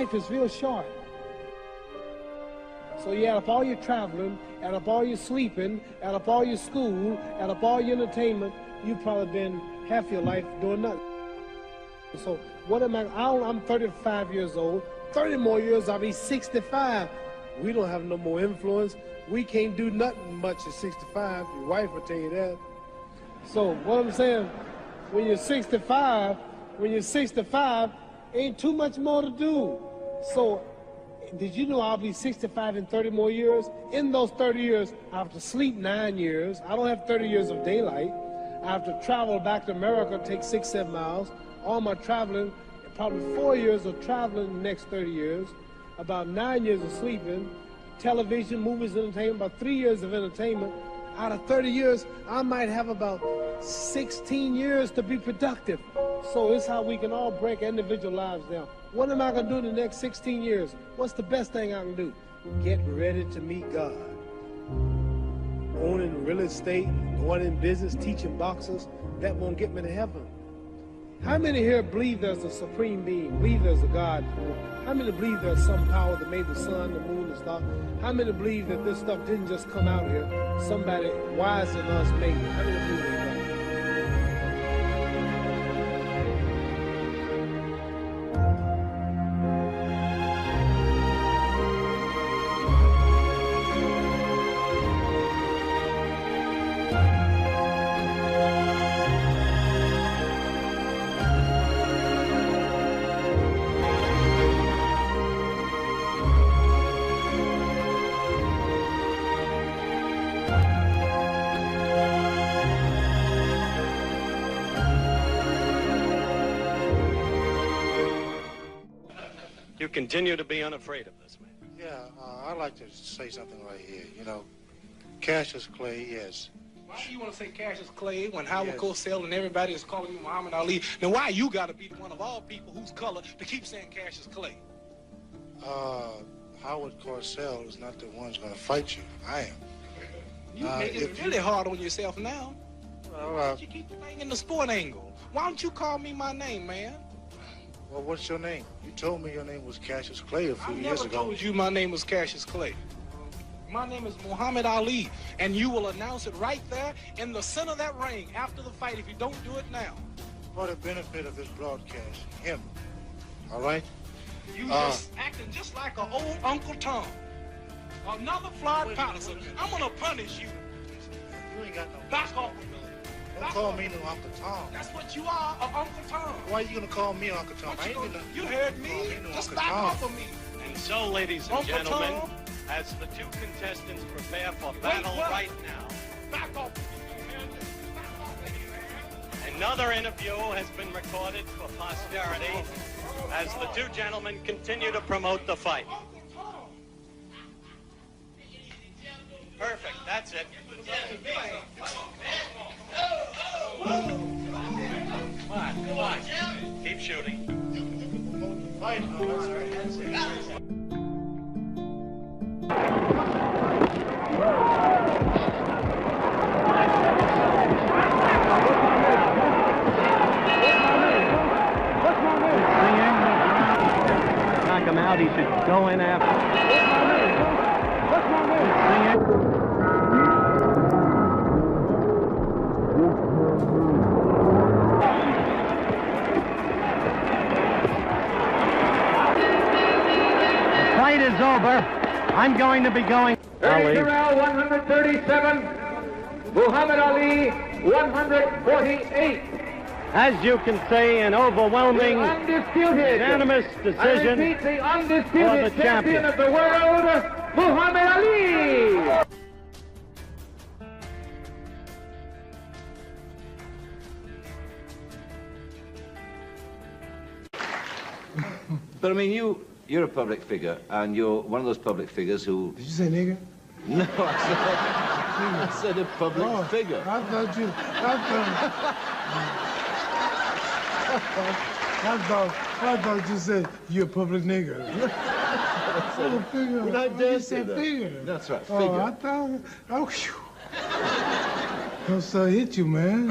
life is real short. So you add up all your traveling, add up all your sleeping, add up all your school, add up all your entertainment, you've probably been half your life doing nothing. So what am I'm 35 years old. 30 more years, I'll be 65. We don't have no more influence. We can't do nothing much at 65. Your wife will tell you that. So what I'm saying, when you're 65, ain't too much more to do. So did you know I'll be 65 in 30 more years? In those 30 years, I have to sleep 9 years. I don't have 30 years of daylight. I have to travel back to America, take 6-7 miles. All my traveling, probably 4 years of traveling in the next 30 years, about 9 years of sleeping, television, movies, entertainment, about 3 years of entertainment. Out of 30 years, I might have about 16 years to be productive. So it's how we can all break individual lives down. What am I gonna do in the next 16 years? What's the best thing I can do? Get ready to meet God. Owning real estate, going in business, teaching boxers, that won't get me to heaven. How many here believe there's a supreme being, believe there's a God? How many believe there's some power that made the sun, the moon, the stars? How many believe that this stuff didn't just come out here? Somebody wiser than us made it. How many believe that? You continue to be unafraid of this, man. Yeah, I'd like to say something right here. You know, Cassius Clay, yes. Why do you want to say Cassius Clay when Howard Cosell and everybody is calling you Muhammad Ali? Now, why you got to be one of all people whose color to keep saying Cassius Clay? Howard Cosell is not the one who's going to fight you. I am. You making it really hard on yourself now. Well, why don't you keep the thing in the sport angle? Why don't you call me my name, man? Well, what's your name? You told me your name was Cassius Clay a few years ago. I never told you my name was Cassius Clay. My name is Muhammad Ali, and you will announce it right there in the center of that ring after the fight if you don't do it now. For the benefit of this broadcast, him, all right? You just acting just like an old Uncle Tom. Another flawed Patterson. I'm going to punish you. You ain't got no... Back off. Don't call me no Uncle Tom. That's what you are, Uncle Tom. Why are you going to call me Uncle Tom? You heard me. Just back off of me. And so, ladies and gentlemen, as the two contestants prepare for battle right now, back off. Another interview has been recorded for posterity as the two gentlemen continue to promote the fight. Perfect, that's it. Come on. Keep shooting. Knock him out, he should go in after. What's my name? Fight is over. I'm going to be going. 30 round, 137. Muhammad Ali, 148. As you can see, an overwhelming, unanimous decision the undisputed for the champion of the world, Muhammad Ali. But I mean, you're a public figure, and you're one of those public figures who... Did you say nigger? No, I said a public figure. I thought you said you're a public nigger. Would I dare say that? Figure. That's right, figure. Oh, I thought... Don't so hit you, man.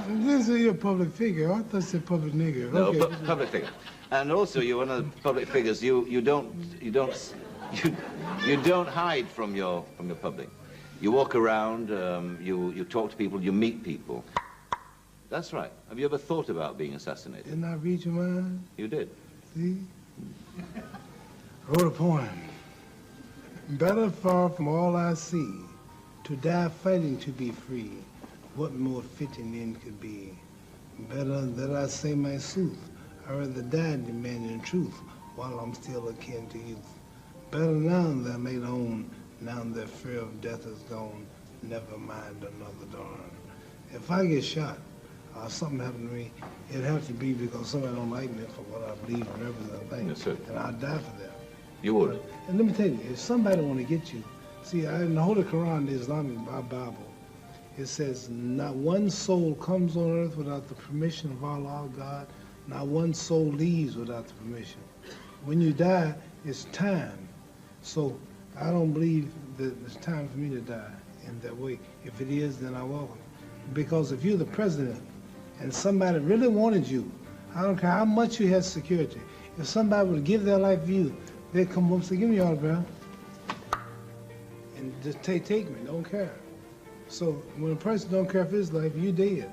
This is your public figure. I thought you said public nigger. No, okay. public figure. And also, you're one of the public figures. You don't hide from your public. You walk around. You talk to people. You meet people. That's right. Have you ever thought about being assassinated? Didn't I read your mind? You did. See? I wrote a poem. Better far from all I see, to die fighting to be free. What more fitting end could be? Better that I say my sooth. I rather die demanding truth while I'm still akin to youth. Better now that I made own, now that fear of death is gone, never mind another dawn. If I get shot, or something happened to me, it'd have to be because somebody don't like me for what I believe and everything. Yes, sir. And I'd die for that. You would. And let me tell you, if somebody want to get you, see, in the Holy Quran, the Islamic Bible, it says, not one soul comes on earth without the permission of Allah, God. Not one soul leaves without the permission. When you die, it's time. So I don't believe that it's time for me to die in that way. If it is, then I welcome it. Because if you're the president and somebody really wanted you, I don't care how much you had security, if somebody would give their life for you, they'd come up and say, give me your autograph. And just take me, don't care. So when a person don't care for his life, you're dead.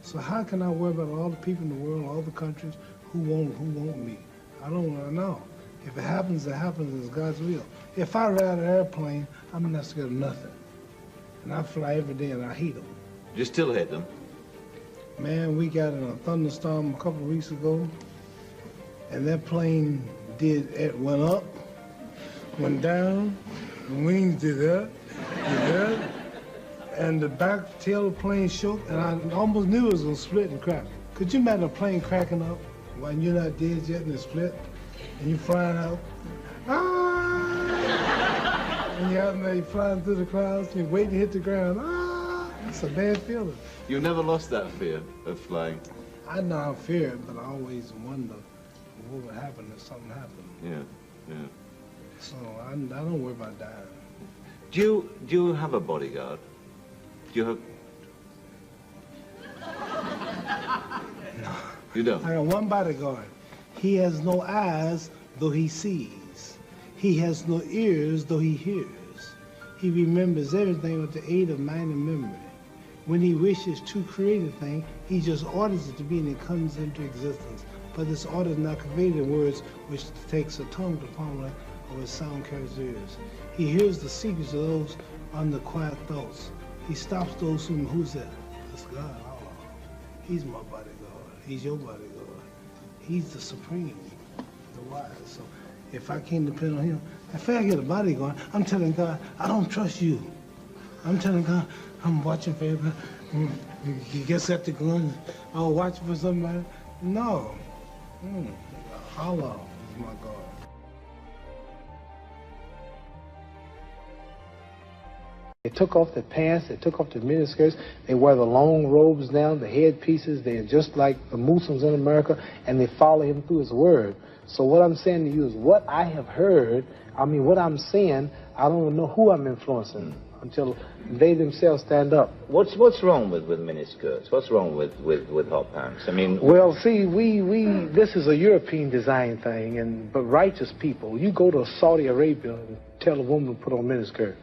So how can I worry about all the people in the world, all the countries who want me? I don't know. If it happens, it's God's will. If I ride an airplane, I'm not scared of nothing. And I fly every day and I hate them. You still hate them? Man, we got in a thunderstorm a couple of weeks ago, and that plane went up, went down, the wings did that, and the back tail of the plane shook, and I almost knew it was gonna split and crack. Could you imagine a plane cracking up while you're not dead yet and it split, and you flying out, and you're out there, you're flying through the clouds, and you're waiting to hit the ground, It's a bad feeling. You never lost that fear of flying? I know I fear it, but I always wonder what would happen if something happened. Yeah. So I don't worry about dying. Do you have a bodyguard? Do you have... No. You don't? I got one bodyguard. He has no eyes, though he sees. He has no ears, though he hears. He remembers everything with the aid of mind and memory. When he wishes to create a thing, he just orders it to be and it comes into existence. But this order is not conveyed in words, which takes a tongue to ponder or a sound carries ears. He hears the secrets of those under quiet thoughts. He stops those who's that? That's God, Allah. He's my bodyguard. He's your bodyguard. He's the supreme, the wise. So if I can't depend on him, if I get a bodyguard, I'm telling God, I don't trust you. I'm telling God, I'm watching for everybody. He gets at the gun, I'll watch for somebody. No. Allah is my God. They took off their pants, they took off their miniskirts, they wear the long robes now, the headpieces, they're just like the Muslims in America, and they follow him through his word. So what I'm saying to you is what I have heard, what I'm saying, I don't know who I'm influencing until they themselves stand up. What's wrong with miniskirts? What's wrong with hot pants? Well, see, this is a European design thing, but righteous people, you go to Saudi Arabia and tell a woman to put on miniskirt.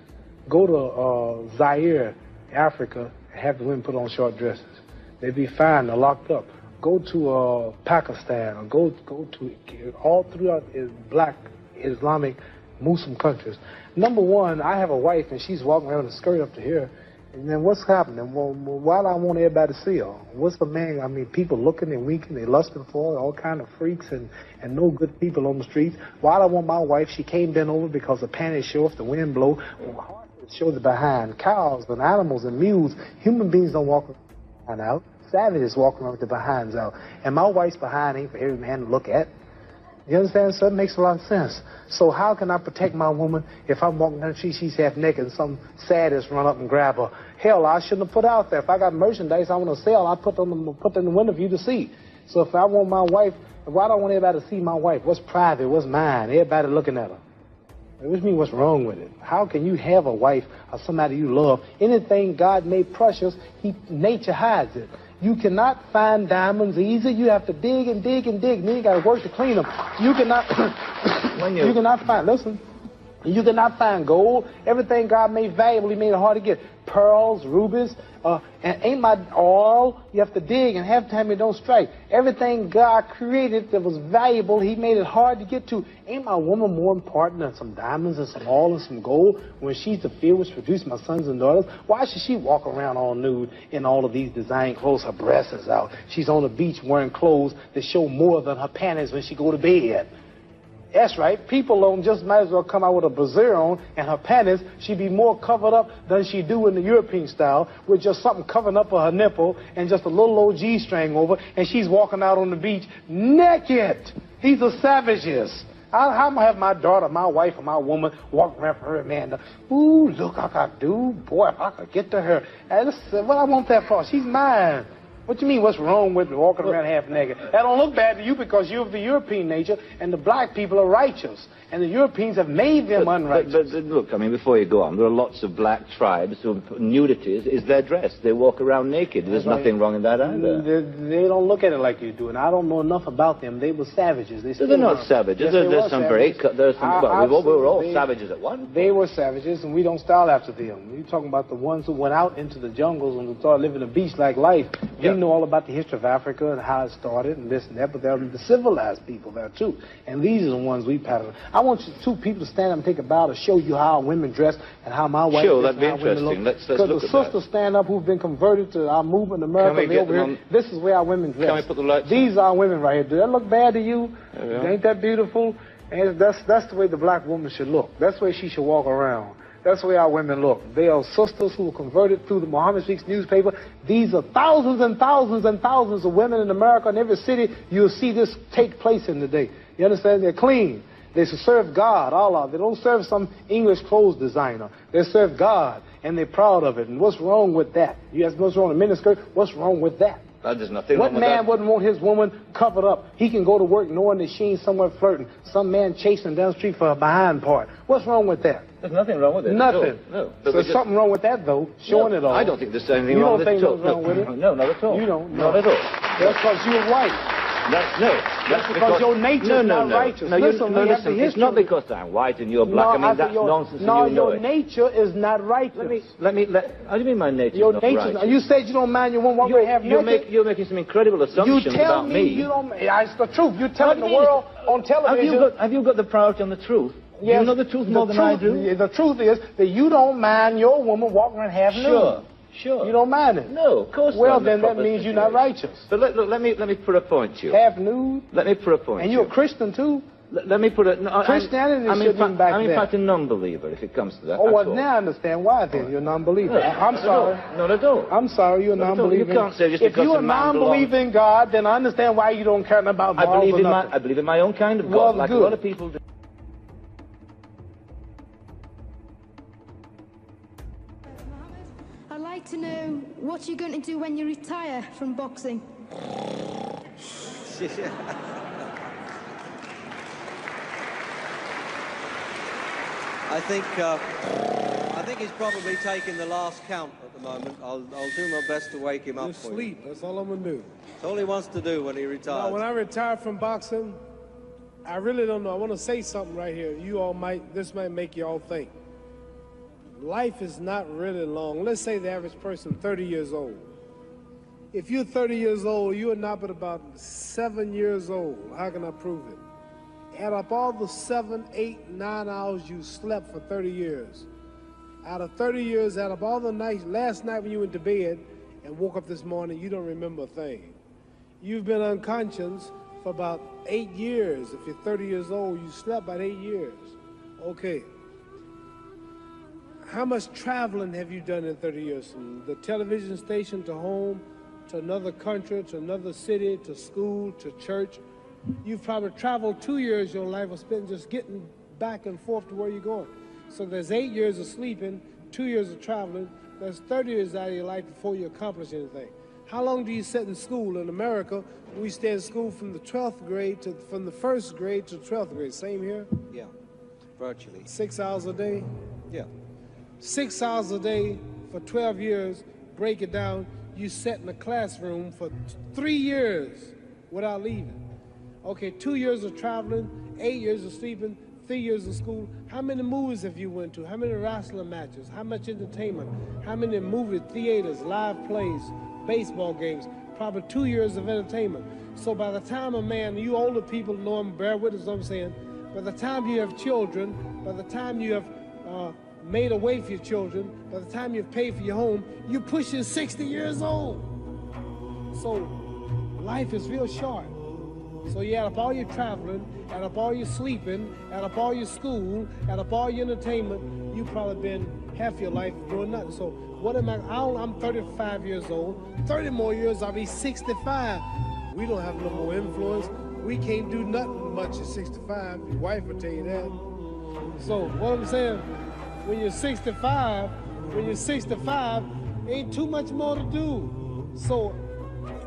Go to Zaire, Africa, and have the women put on short dresses. They'd be fine, they're locked up. Go to Pakistan, or go to all throughout black Islamic Muslim countries. Number one, I have a wife and she's walking around with a skirt up to here. And then what's happening? Well, why do I want everybody to see her? What's the man? People looking and winking, they lusting for her, all kind of freaks and no good people on the streets. Why do I want my wife? She can't bend over because the panties show if the wind blow. Well, show the behind. Cows and animals and mules, human beings don't walk around out. Savages walk around with their behinds out. And my wife's behind ain't for every man to look at. You understand? So it makes a lot of sense. So how can I protect my woman if I'm walking down the street, she's half naked and some sadist run up and grab her? Hell, I shouldn't have put out there. If I got merchandise I want to sell, I put it in the window for you to see. So if I want my wife, why do I want everybody to see my wife? What's private? What's mine? Everybody looking at her. Which means what's wrong with it? How can you have a wife or somebody you love? Anything God made precious, nature hides it. You cannot find diamonds easy. You have to dig and dig and dig. Then you got to work to clean them. You cannot, you cannot find, listen, you cannot find gold. Everything God made valuable, he made it hard to get. Pearls, rubies, and ain't my oil. You have to dig, and half the time it don't strike. Everything God created that was valuable, he made it hard to get to. Ain't my woman more important than some diamonds and some oil and some gold when she's the field which produced my sons and daughters? Why should she walk around all nude in all of these design clothes? Her breasts is out. She's on the beach wearing clothes that show more than her panties when she go to bed. That's right. People don't just might as well come out with a brassiere on and her panties. She'd be more covered up than she do in the European style with just something covering up her nipple and just a little old G-string over, and she's walking out on the beach naked. These are savages. How am I have my daughter, my wife, or my woman walk around for her man? Ooh, look, I could do. Boy, if I could get to her. And listen, what I want that for? She's mine. What you mean, what's wrong with walking around half naked? That don't look bad to you because you're of the European nature, and the black people are righteous. And the Europeans have made them unrighteous. But look, I mean, before you go on, there are lots of black tribes who nudity is their dress. They walk around naked. There's nothing wrong in that either. They don't look at it like you do, and I don't know enough about them. They were savages. They're not savages. Yes, there's some very... Well, we were all savages at one point. They were savages, and we don't style after them. You're talking about the ones who went out into the jungles and started living a beach-like life. We know all about the history of Africa and how it started and this and that, but there are the civilized people there, too. And these are the ones we pattern. I want you two people to stand up and take a bow to show you how women dress and how my wife sure, dress that'd be interesting. Let's look at that. Because the sisters stand up who've been converted to our movement in America. This is where our women dress. Can we put the lights These are our women right here. Do that look bad to you? Ain't that beautiful? And that's the way the black woman should look. That's the way she should walk around. That's the way our women look. They are sisters who were converted through the Muhammad Speaks newspaper. These are thousands and thousands and thousands of women in America. In every city, you'll see this take place in the day. You understand? They're clean. They serve God, Allah. They don't serve some English clothes designer. They serve God, and they're proud of it. And what's wrong with that? You ask what's wrong with a miniskirt? What's wrong with that? There's nothing what wrong with man that. wouldn't want his woman covered up? He can go to work knowing that she ain't somewhere flirting. Some man chasing down the street for her behind part. What's wrong with that? There's nothing wrong with it. Nothing. No. So there's something wrong with that, though, showing it all. I don't think there's anything wrong with it. You don't think there's wrong with it? No, not at all. You don't? Not at all. That's because you're white. That's because your nature is not righteous. Listen, it's not because I'm white and you're black. I mean, that's nonsense. No, and you know your nature is not righteous. How do you mean my nature your is not nature, righteous? You said you don't mind your woman walking half naked. You're making some incredible assumptions about me. You don't. It's the truth. You're telling the world on television. Have you got the priority on the truth? Yes, you know the truth more than I do? The truth is that you don't mind your woman walking around half nude. Sure. You don't mind it? No, of course not. Well, then that means you're not righteous. But let me put a point to you. Half nude? Let me put a point. And you're a Christian, too? Let me put it... No, Christianity shouldn't be back there. I'm in fact a non-believer, if it comes to that. Oh, well, now I understand why, then. You're a non-believer. No, I'm sorry. Not at all. I'm sorry, you're a non-believer. You can't say just because if you're a non-believer in God, then I understand why you don't care about morals or nothing. I believe in my own kind of God, like a lot of people do. I'd like to know what you're going to do when you retire from boxing. I think he's probably taking the last count at the moment. I'll do my best to wake him up for sleep. That's all I'm going to do. That's all he wants to do when he retires. Now, when I retire from boxing, I really don't know. I want to say something right here. This might make you all think. Life is not really long. Let's say the average person, 30 years old. If you're 30 years old, you are not but about 7 years old. How can I prove it? Add up all the 7, 8, 9 hours you slept for 30 years. Out of 30 years, add up all the nights, last night when you went to bed and woke up this morning, you don't remember a thing. You've been unconscious for about 8 years. If you're 30 years old, you slept about 8 years. Okay. How much traveling have you done in 30 years? From the television station to home, to another country, to another city, to school, to church. You've probably traveled 2 years of your life or spent just getting back and forth to where you're going. So there's 8 years of sleeping, 2 years of traveling. There's 30 years out of your life before you accomplish anything. How long do you sit in school? In America, we stay in school from the 12th grade from the 1st grade to 12th grade. Same here? Yeah, virtually. 6 hours a day? Yeah. 6 hours a day for 12 years, break it down, you sat in the classroom for 3 years without leaving. Okay, 2 years of traveling, 8 years of sleeping, 3 years of school. How many movies have you went to? How many wrestling matches? How much entertainment? How many movie theaters, live plays, baseball games? Probably 2 years of entertainment. So by the time a man, you older people know him, bear witness what I'm saying, by the time you have children, by the time you have made a way for your children, by the time you've paid for your home, you're pushing 60 years old. So life is real short. So you add up all your traveling, add up all your sleeping, add up all your school, add up all your entertainment, you've probably been half your life doing nothing. So what am I'm 35 years old. 30 more years, I'll be 65. We don't have no more influence. We can't do nothing much at 65. Your wife will tell you that. So what I'm saying, when you're 65, ain't too much more to do. So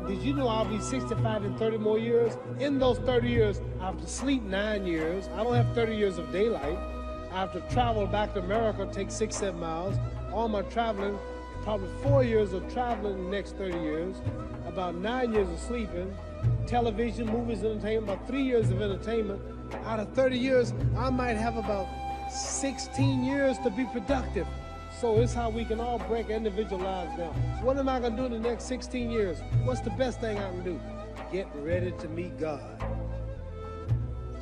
did you know I'll be 65 in 30 more years? In those 30 years, I have to sleep 9 years. I don't have 30 years of daylight. I have to travel back to America, take 6-7 miles. All my traveling, probably 4 years of traveling in the next 30 years, about 9 years of sleeping, television, movies, entertainment, about 3 years of entertainment. Out of 30 years, I might have about 16 years to be productive. So it's how we can all break individual lives down. What am I going to do in the next 16 years? What's the best thing I can do? Get ready to meet God.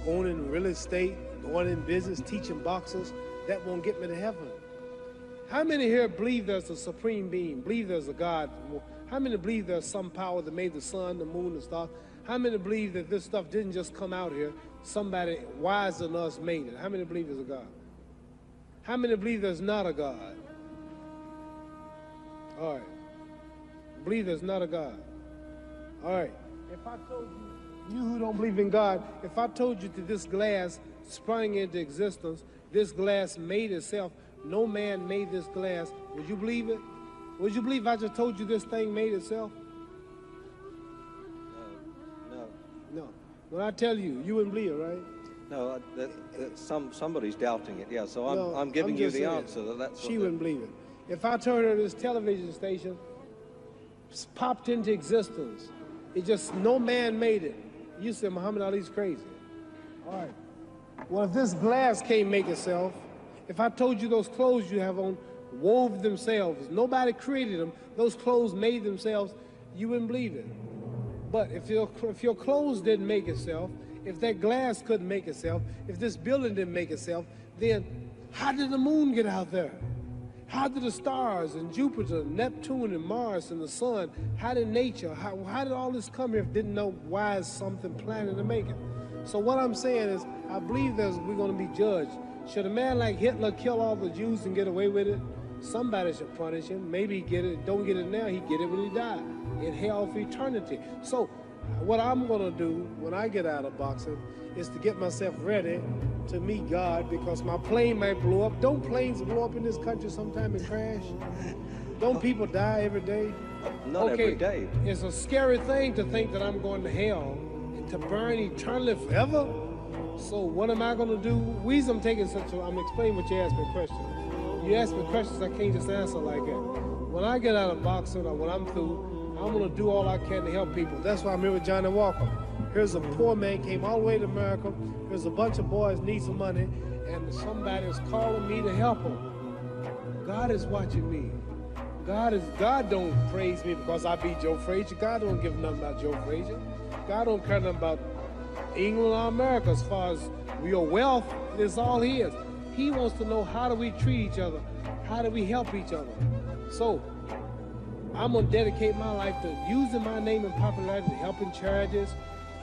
Going in real estate, going in business, teaching boxers, that won't get me to heaven. How many here believe there's a supreme being, believe there's a God? How many believe there's some power that made the sun, the moon, the stars? How many believe that this stuff didn't just come out here? Somebody wiser than us made it. How many believe there's a God? How many believe there's not a God? All right. Believe there's not a God. All right. If I told you who don't believe in God, if I told you that this glass sprang into existence, this glass made itself, no man made this glass, would you believe it? Would you believe I just told you this thing made itself? No. When I tell you, you wouldn't believe it, right? No, somebody's doubting it, yeah, so I'm giving you the answer. That's she wouldn't believe it. If I told her this television station popped into existence, it just, no man made it, you said Muhammad Ali's crazy. All right. Well, if this glass can't make itself, if I told you those clothes you have on wove themselves, nobody created them, those clothes made themselves, you wouldn't believe it. But if your clothes didn't make itself, if that glass couldn't make itself, if this building didn't make itself, then how did the moon get out there? How did the stars and Jupiter, Neptune and Mars and the sun, how did nature, how did all this come here if didn't know why is something planning to make it? So what I'm saying is, I believe we're going to be judged. Should a man like Hitler kill all the Jews and get away with it? Somebody should punish him. Maybe he get it, don't get it now, he get it when he died, in hell for eternity. So what I'm going to do when I get out of boxing is to get myself ready to meet God, because my plane might blow up. Don't planes blow up in this country sometime and crash? Don't people die every day? Not every day. It's a scary thing to think that I'm going to hell and to burn eternally forever. So what am I going to do? I'm explaining what you asked me a question. You ask me questions I can't just answer like that. When I get out of boxing or when I'm through, I'm going to do all I can to help people. That's why I'm here with Johnny Walker. Here's a poor man, came all the way to America. Here's a bunch of boys need some money, and somebody is calling me to help them. God is watching me. God don't praise me because I beat Joe Frazier. God don't give nothing about Joe Frazier. God don't care nothing about England or America as far as your wealth. It's all his. He wants to know, how do we treat each other? How do we help each other? So I'm going to dedicate my life to using my name and popularity, helping charities,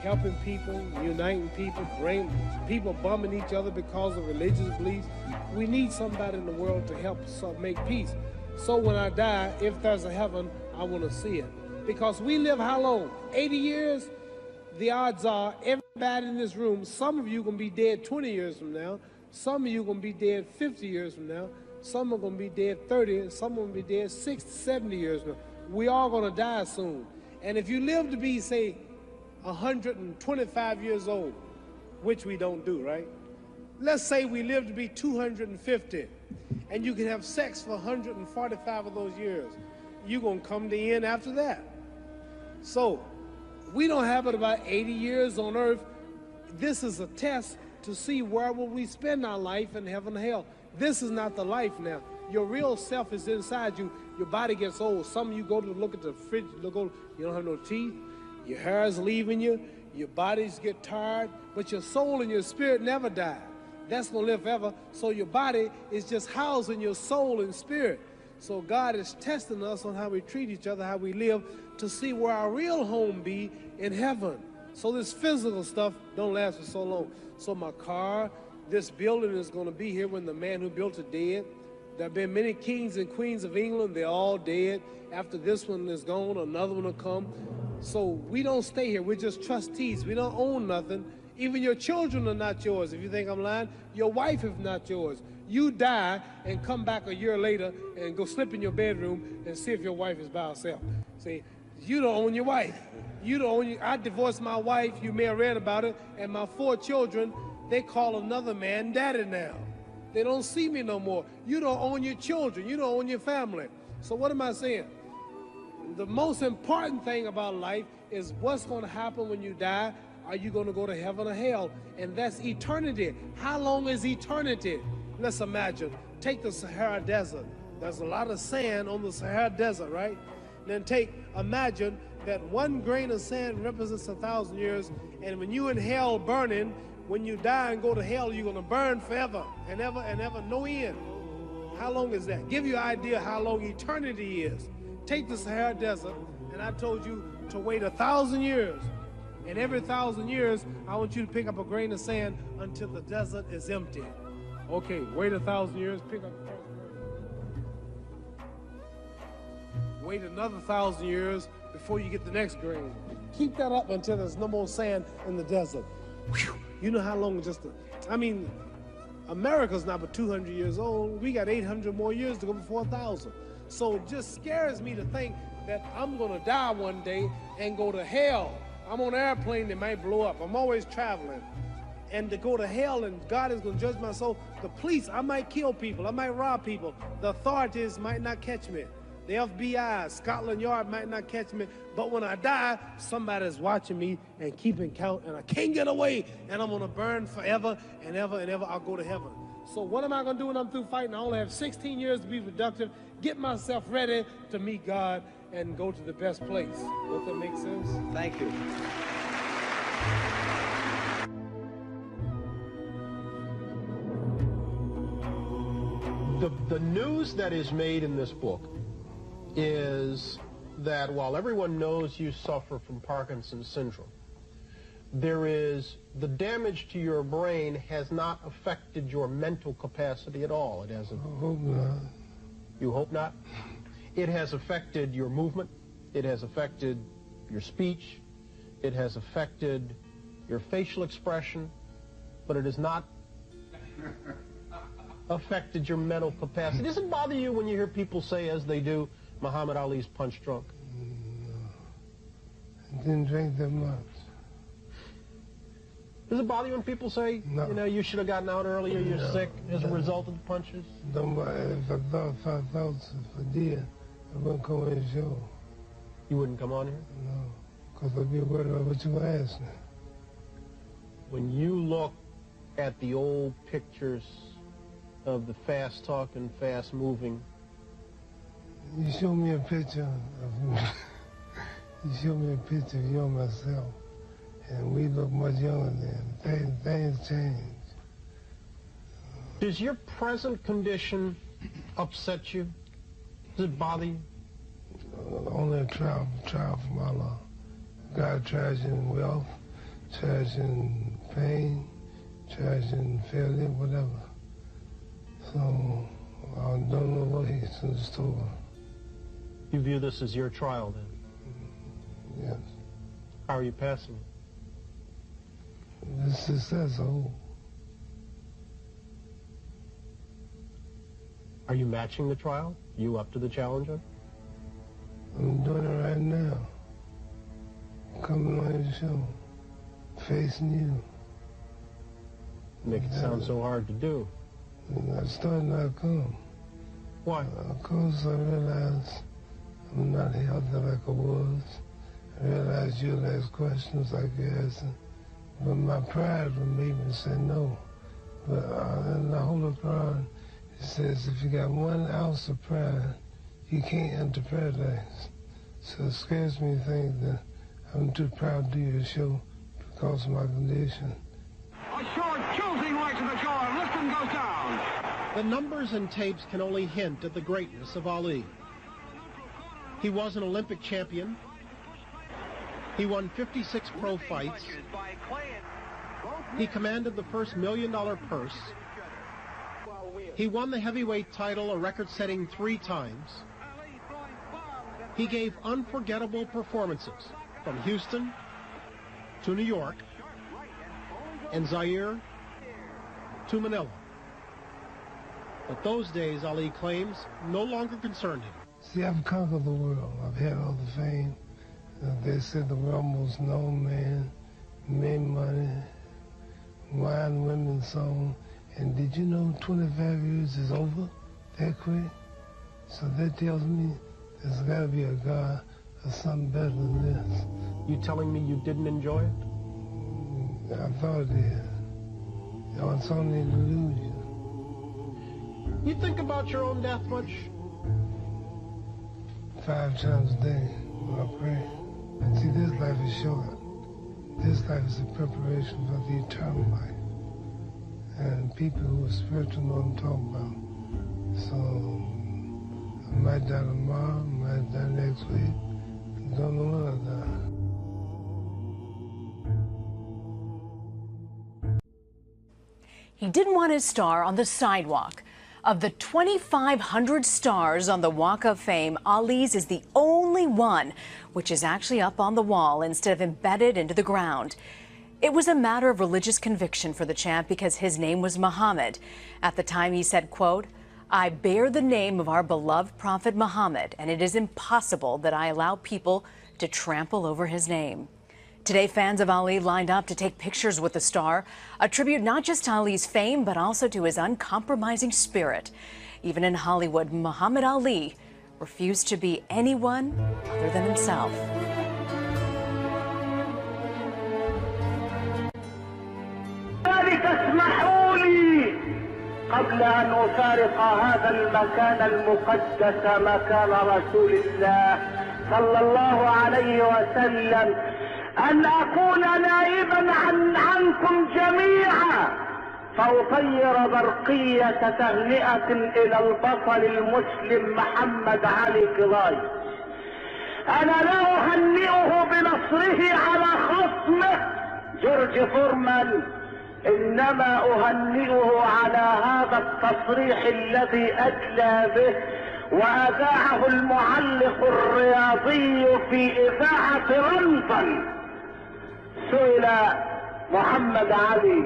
helping people, uniting people, bring people bumming each other because of religious beliefs. We need somebody in the world to help us make peace. So when I die, if there's a heaven, I want to see it. Because we live how long? 80 years? The odds are everybody in this room, some of you are going to be dead 20 years from now. Some of you are going to be dead 50 years from now. Some are going to be dead 30, and some are going to be dead 60, 70 years from now. We all going to die soon. And if you live to be, say, 125 years old, which we don't do, right? Let's say we live to be 250, and you can have sex for 145 of those years. you're going to come to end after that. So we don't have it about 80 years on earth. This is a test to see where will we spend our life in heaven or hell. This is not the life now. Your real self is inside you. Your body gets old. Some of you go to look at the fridge, you don't have no teeth. Your hair is leaving you. Your bodies get tired. But your soul and your spirit never die. That's going to live forever. So your body is just housing your soul and spirit. So God is testing us on how we treat each other, how we live, to see where our real home be in heaven. So this physical stuff don't last for so long. So my car, this building is going to be here when the man who built it dead. There have been many kings and queens of England. They're all dead. After this one is gone, another one will come. So we don't stay here. We're just trustees. We don't own nothing. Even your children are not yours. If you think I'm lying, your wife is not yours. You die and come back a year later and go slip in your bedroom and see if your wife is by herself. See, you don't own your wife. You don't own I divorced my wife. You may have read about it. And my 4 children, they call another man daddy now. They don't see me no more. You don't own your children. You don't own your family. So what am I saying? The most important thing about life is what's going to happen when you die. Are you going to go to heaven or hell? And that's eternity. How long is eternity? Let's imagine. Take the Sahara Desert. There's a lot of sand on the Sahara Desert, right? Then imagine that 1 grain of sand represents 1,000 years. And when you in hell burning, when you die and go to hell, you're going to burn forever and ever, no end. How long is that? Give you an idea how long eternity is. Take the Sahara Desert, and I told you to wait 1,000 years. And every 1,000 years, I want you to pick up a grain of sand until the desert is empty. Okay, wait 1,000 years, pick up the first grain. Wait another 1,000 years before you get the next grain. Keep that up until there's no more sand in the desert. Whew. You know how long America's not but 200 years old. We got 800 more years to go before 1,000. So it just scares me to think that I'm going to die one day and go to hell. I'm on an airplane that might blow up. I'm always traveling. And to go to hell and God is going to judge my soul. The police, I might kill people. I might rob people. The authorities might not catch me. The FBI, Scotland Yard might not catch me. But when I die, somebody's watching me and keeping count. And I can't get away. And I'm going to burn forever and ever and ever. I'll go to heaven. So what am I going to do when I'm through fighting? I only have 16 years to be productive. Get myself ready to meet God and go to the best place. Does that make sense? Thank you. The news that is made in this book is that while everyone knows you suffer from Parkinson's syndrome, the damage to your brain has not affected your mental capacity at all. It hasn't. I hope not. You hope not? It has affected your movement. It has affected your speech. It has affected your facial expression, but it has not affected your mental capacity. Does it bother you when you hear people say, as they do, Muhammad Ali's punch drunk? No. I didn't drink that much. Does it bother you when people say, no, you know, you should have gotten out earlier, you're sick as a result of the punches? Don't bother. If I did, I wouldn't come on the show. You wouldn't come on here? No, because I'd be worried about what you asked me. When you look at the old pictures of the fast-talking, fast-moving... You show me a picture of me. You show me a picture of you and myself, and we look much younger then. Things change. Does your present condition upset you? Does it bother you? Only a trial from Allah. God tries you in wealth, tries you in pain, tries you in failure, whatever. So I don't know what he's in store. You view this as your trial, then? Yes. How are you passing it? It's successful. Are you matching the trial? You up to the challenge? I'm doing it right now. Coming on your show. Facing you. Make it sound so hard to do. I started not come. Why? Because I realized I'm not healthy like I was. I realize you'll ask questions like you're asking, but my pride would make me say no. But in the Holy Quran, it says if you got 1 ounce of pride, you can't enter paradise. So it scares me to think that I'm too proud to do your show because of my condition. A short, choosing right to the core. Liston goes down. The numbers and tapes can only hint at the greatness of Ali. He was an Olympic champion. He won 56 pro fights. He commanded the first $1 million purse. He won the heavyweight title a record-setting 3 times. He gave unforgettable performances from Houston to New York and Zaire to Manila. But those days, Ali claims, no longer concerned him. See, I've conquered the world. I've had all the fame. They said the world most known man, made money, wine, women, song. And did you know 25 years is over that quick? So that tells me there's got to be a God or something better than this. You telling me you didn't enjoy it? I thought it did. It's only an illusion. You think about your own death much? 5 times a day when I pray. See, this life is short. This life is a preparation for the eternal life. And people who are spiritual know what I'm talking about. So, I might die tomorrow, I might die next week. I don't know when I die. He didn't want his star on the sidewalk. Of the 2,500 stars on the Walk of Fame, Ali's is the only one which is actually up on the wall instead of embedded into the ground. It was a matter of religious conviction for the champ because his name was Muhammad. At the time he said, quote, "I bear the name of our beloved Prophet Muhammad, and it is impossible that I allow people to trample over his name." Today, fans of Ali lined up to take pictures with the star, a tribute not just to Ali's fame, but also to his uncompromising spirit. Even in Hollywood, Muhammad Ali refused to be anyone other than himself. اسمحوا لي قبل أن أفارق هذا المكان المقدس مكان رسول الله صلى الله عليه وسلم أن أكون نائبا عنكم جميعا فأطير برقية تهنئة إلى البطل المسلم محمد علي كلاى. أنا لا أهنئه بنصره على خصمه جورج فورمان، إنما أهنئه على هذا التصريح الذي أدلى به وأذاعه المعلق الرياضي في إذاعة لندن. سئل محمد علي،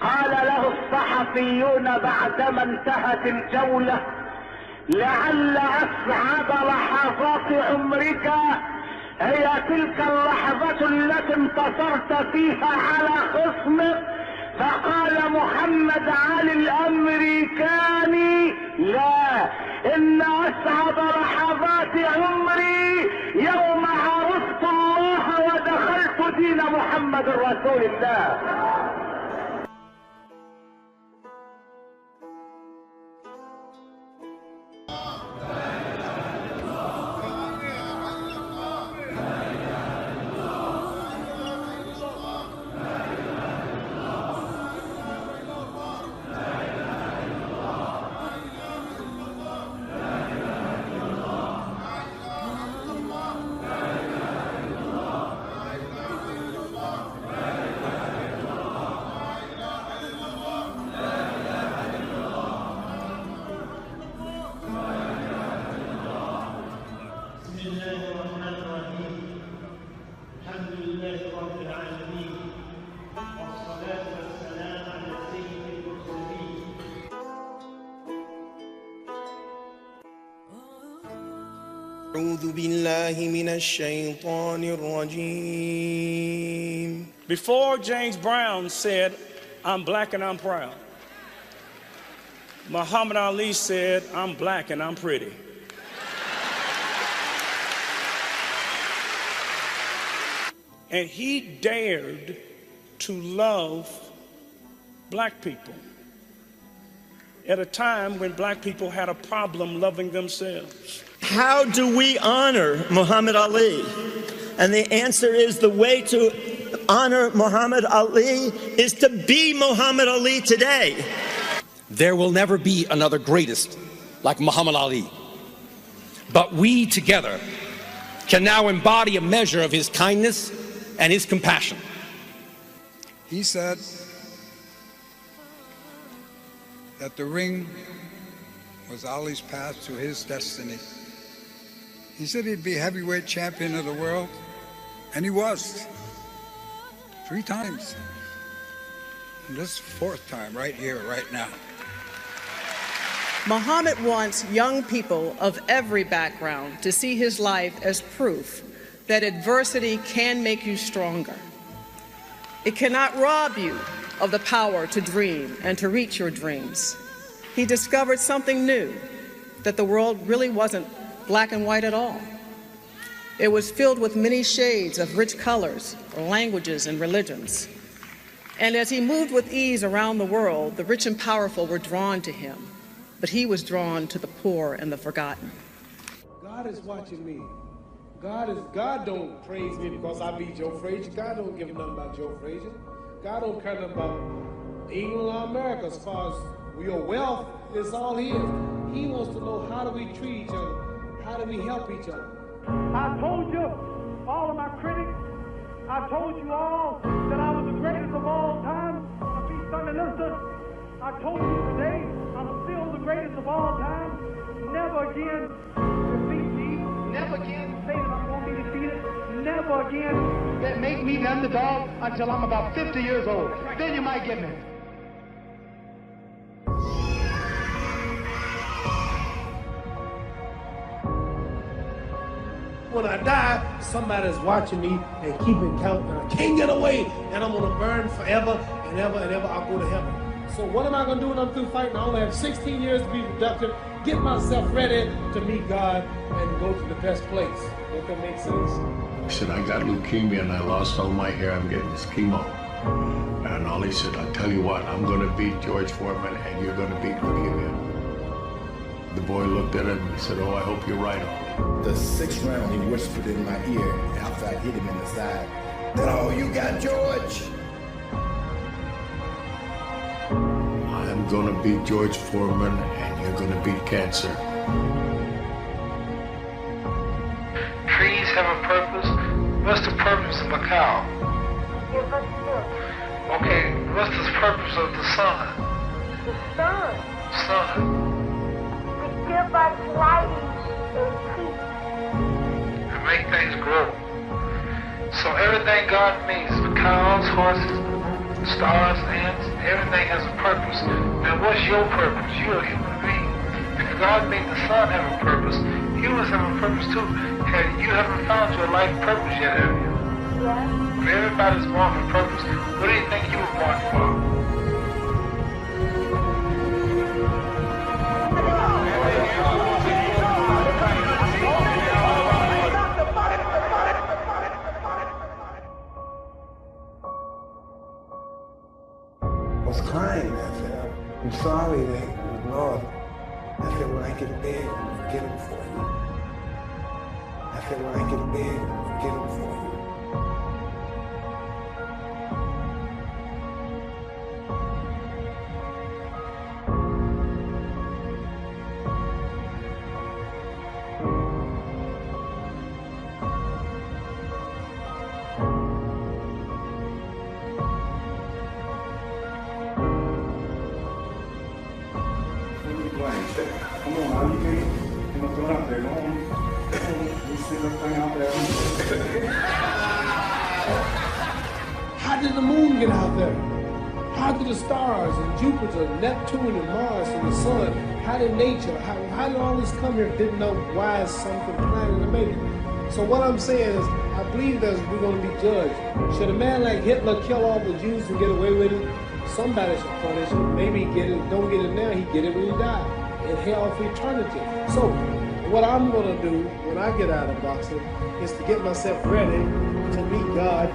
قال له الصحفيون بعدما انتهت الجولة: لعل أسعد لحظات عمرك هي تلك اللحظة التي انتصرت فيها على خصمك. فقال محمد علي الأمريكاني: لا، إن أسعد لحظات عمري يوم عرفت الله ودخلت دين محمد رسول الله. أعوذ بالله من الشيطان الرجيم. Before James Brown said, "I'm black and I'm proud," Muhammad Ali said, "I'm black and I'm pretty." and he dared to love black people at a time when black people had a problem loving themselves. How do we honor Muhammad Ali? And the answer is the way to honor Muhammad Ali is to be Muhammad Ali today. There will never be another greatest like Muhammad Ali. But we together can now embody a measure of his kindness and his compassion. He said that the ring was Ali's path to his destiny. He said he'd be heavyweight champion of the world, and he was. 3 times. And this 4th time right here, right now. Muhammad wants young people of every background to see his life as proof that adversity can make you stronger. It cannot rob you of the power to dream and to reach your dreams. He discovered something new, that the world really wasn't black and white at all. It was filled with many shades of rich colors, languages, and religions. And as he moved with ease around the world, the rich and powerful were drawn to him, but he was drawn to the poor and the forgotten. God is watching me. God don't praise me because I beat Joe Frazier. God don't give nothing about Joe Frazier. God don't care nothing about England or America as far as your wealth is all his. He wants to know, how do we treat each other? How do we help each other? I told you, all of my critics, I told you all that I was the greatest of all time. I beat Thunder Lister. I told you today, I'm still the greatest of all time. Never again defeat me. Never again say that I'm going to be defeated. Never again that make me the underdog until I'm about 50 years old. Then you might get me. When I die, somebody's watching me and keeping count, and I can't get away, and I'm gonna burn forever and ever and ever. I'll go to heaven. So what am I gonna do when I'm through fighting? I only have 16 years to be productive, get myself ready to meet God and go to the best place. If that makes sense. I said, I got leukemia and I lost all my hair. I'm getting this chemo. And Ollie said, I'll tell you what, I'm gonna beat George Foreman and you're gonna beat leukemia. The boy looked at him and said, oh, I hope you're right, Ollie. The 6th round, he whispered in my ear after I hit him in the side, that all you got, George? I'm gonna beat George Foreman and you're gonna beat cancer. Trees have a purpose. What's the purpose of a cow? Okay, what's the purpose of the sun? The sun. Sun. To give us light and peace. To make things grow. So everything God makes, the cows, horses, stars, ants, everything has a purpose. Now what's your purpose? You're a human being. If God made the sun have a purpose, humans have a purpose too. You haven't found your life purpose yet, have you? Yes. If everybody's born for purpose, what do you think you were born for? I was crying. I said, I'm sorry that you lost. I said, when I get big, I'll get him for you. I said, when I get big, I'll get him for you. Come on, how you can, throw it out there. Go on. You see the thing out there. How did the moon get out there? How did the stars and Jupiter, Neptune and Mars and the sun, how did nature, how did all this come here? Didn't know why something planning to make it. So what I'm saying is, I believe that we're going to be judged. Should a man like Hitler kill all the Jews and get away with it? Somebody should punish him. Maybe he get it, don't get it now, he get it when he died. In hell for eternity. So what I'm going to do when I get out of boxing is to get myself ready to meet God.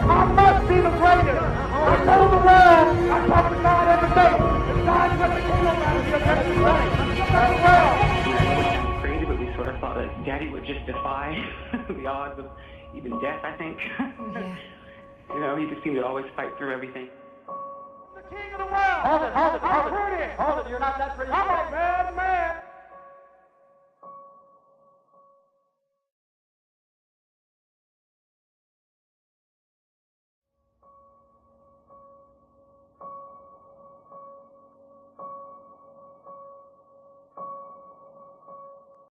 I must be the greatest. I told the world, I talk to God every day. If God doesn't come up out of here, that's the right. That's the world. Crazy, but we sort of thought that Daddy would just defy the odds of even death, I think. Yeah. You know, he just seemed to always fight through everything. The king of the world. Hold it. You're not that pretty. I'm a bad man.